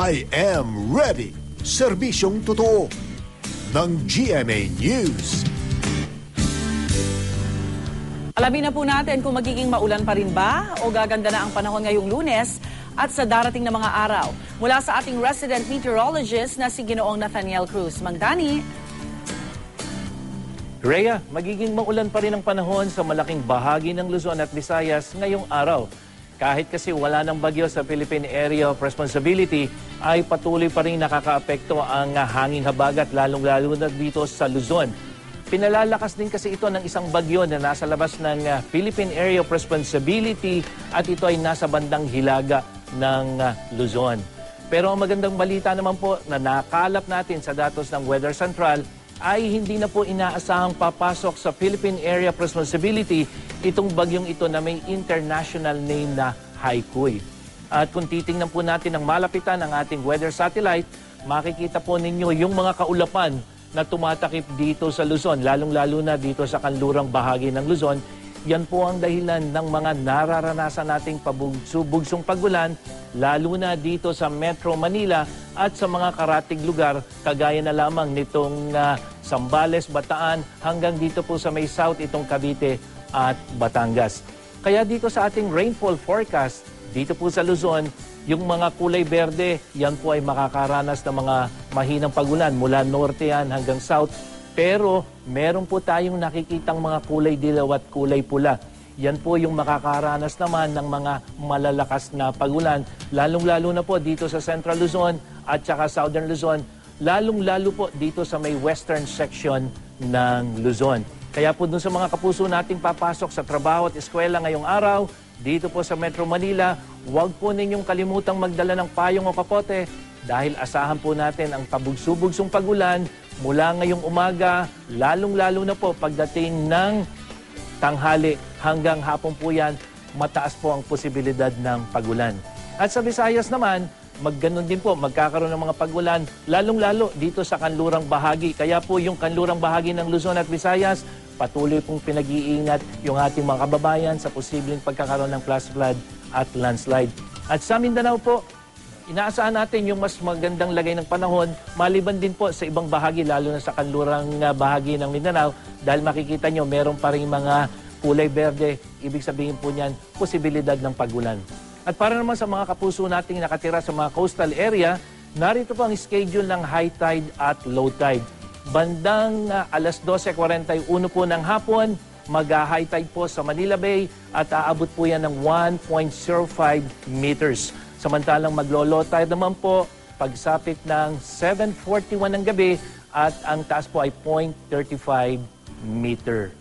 I am ready. Serbisyong totoo ng GMA News. Alamin na po natin kung magiging maulan pa rin ba o gaganda na ang panahon ngayong Lunes at sa darating na mga araw. Mula sa ating resident meteorologist na si Ginoong Nathaniel Cruz. Mang Dani. Rhea, magiging maulan pa rin ang panahon sa malaking bahagi ng Luzon at Visayas ngayong araw. Kahit kasi wala ng bagyo sa Philippine Area of Responsibility, ay patuloy pa rin nakakaapekto ang hanging habagat lalong-lalo na dito sa Luzon. Pinalalakas din kasi ito ng isang bagyo na nasa labas ng Philippine Area of Responsibility at ito ay nasa bandang hilaga ng Luzon. Pero ang magandang balita naman po na nakalap natin sa datos ng Weather Central ay hindi na po inaasahang papasok sa Philippine Area of Responsibility itong bagyong ito na may international name na Haikui. At kung titingnan po natin ang malapitan ng ating weather satellite, makikita po ninyo yung mga kaulapan na tumatakip dito sa Luzon, lalong-lalo na dito sa kanlurang bahagi ng Luzon. Yan po ang dahilan ng mga nararanasan nating pabugsong pagulan, lalo na dito sa Metro Manila at sa mga karatig lugar, kagaya na lamang nitong Zambales, Bataan, hanggang dito po sa may south itong Cavite at Batangas. Kaya dito sa ating rainfall forecast, dito po sa Luzon, yung mga kulay berde, yan po ay makakaranas ng mga mahinang pagulan mula norte yan hanggang south. Pero meron po tayong nakikitang mga kulay dilaw at kulay pula. Yan po yung makakaranas naman ng mga malalakas na pagulan, lalong-lalo na po dito sa Central Luzon at saka Southern Luzon, lalong-lalo po dito sa may western section ng Luzon. Kaya po dun sa mga kapuso nating papasok sa trabaho at eskwela ngayong araw, dito po sa Metro Manila, huwag po ninyong kalimutang magdala ng payong o kapote dahil asahan po natin ang pabugso-bugsong pagulan mula ngayong umaga, lalong-lalo na po pagdating ng tanghali hanggang hapon po yan, mataas po ang posibilidad ng pagulan. At sa Visayas naman, magganon din po, magkakaroon ng mga pagulan, lalong-lalo dito sa kanlurang bahagi. Kaya po yung kanlurang bahagi ng Luzon at Visayas, patuloy pong pinag-iingat yung ating mga kababayan sa posibleng pagkakaroon ng flash flood at landslide. At sa Mindanao po, inaasahan natin yung mas magandang lagay ng panahon, maliban din po sa ibang bahagi, lalo na sa kanlurang bahagi ng Mindanao, dahil makikita nyo, meron pa rin mga kulay berde, ibig sabihin po niyan, posibilidad ng pagulan. At para naman sa mga kapuso nating nakatira sa mga coastal area, narito po ang schedule ng high tide at low tide. Bandang alas 12:41 po ng hapon, mag-high tide po sa Manila Bay at aabot po yan ng 1.05 meters. Samantalang maglo-low tide naman po pagsapit ng 7:41 ng gabi at ang taas po ay 0.35 meter.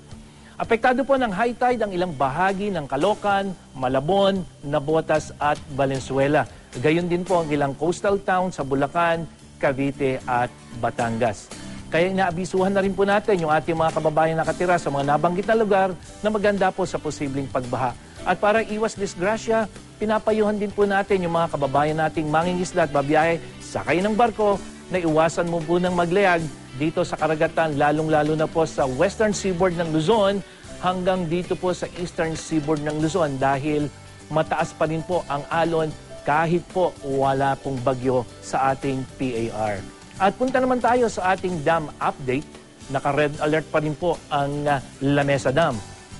Apektado po ng high tide ang ilang bahagi ng Caloocan, Malabon, Navotas at Valenzuela. Gayon din po ang ilang coastal towns sa Bulacan, Cavite at Batangas. Kaya inaabisuhan na rin po natin yung ating mga kababayan nakatira sa mga nabanggit na lugar na maganda po sa posibleng pagbaha. At para iwas disgrasya, pinapayuhan din po natin yung mga kababayan nating mangingisda at babiyahe sakay ng barko na iwasan mo po ng maglayag dito sa karagatan, lalong-lalo na po sa western seaboard ng Luzon hanggang dito po sa eastern seaboard ng Luzon dahil mataas pa rin po ang alon kahit po wala pong bagyo sa ating PAR. At punta naman tayo sa ating dam update. Naka-red alert pa rin po ang Lamesa Dam.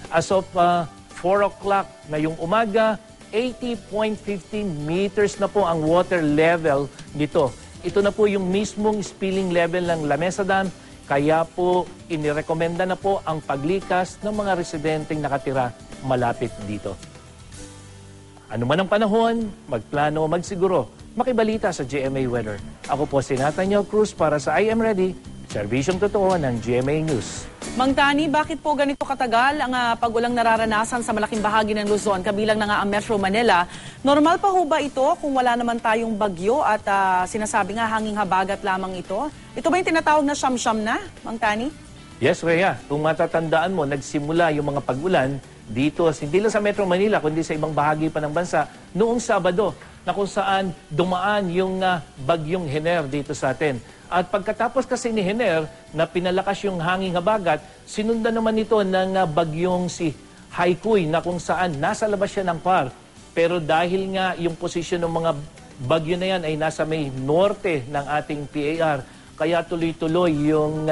As of 4 o'clock ngayong umaga, 80.15 meters na po ang water level nito. Ito na po yung mismong spilling level ng Lamesa Dam, kaya po inirekomenda na po ang paglikas ng mga residenteng nakatira malapit dito. Ano man ang panahon, magplano, magsiguro, makibalita sa GMA Weather. Ako po si Nathaniel Cruz para sa I Am Ready, serbisyong totoo ng GMA News. Mang Tani, bakit po ganito katagal ang pagulang nararanasan sa malaking bahagi ng Luzon, kabilang na nga ang Metro Manila? Normal pa ho ba ito kung wala naman tayong bagyo at sinasabi nga hanging habagat lamang ito? Ito ba yung tinatawag na siyam-siyam na, Mang Tani? Yes, Rhea. Kung matatandaan mo, nagsimula yung mga pagulan dito, hindi lang sa Metro Manila, kundi sa ibang bahagi pa ng bansa, noong Sabado, na kung saan dumaan yung bagyong Hener dito sa atin. At pagkatapos kasi ni Hener na pinalakas yung hanging habagat, sinundan naman ito ng bagyong si Haikui na kung saan nasa labas siya ng PAR. Pero dahil nga yung posisyon ng mga bagyo na yan ay nasa may norte ng ating PAR, kaya tuloy-tuloy yung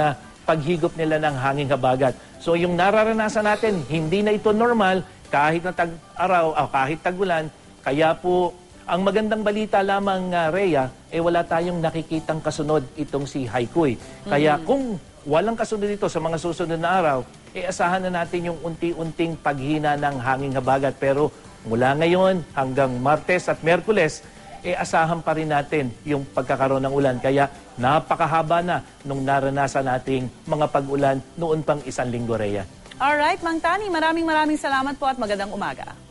paghigop nila ng hanging habagat. So yung nararanasan natin, hindi na ito normal kahit na tag-araw o kahit tag-ulan. Kaya po, ang magandang balita lamang, Rhea, wala tayong nakikitang kasunod itong si Haikui. Kaya kung walang kasunod ito sa mga susunod na araw, asahan na natin yung unti-unting paghina ng hanging habagat. Pero mula ngayon hanggang Martes at Merkules, asahan pa rin natin yung pagkakaroon ng ulan. Kaya napakahaba na nung naranasan nating mga pag-ulan noon pang 1 linggo, Rhea. Alright, Mang Tani, maraming salamat po at magandang umaga.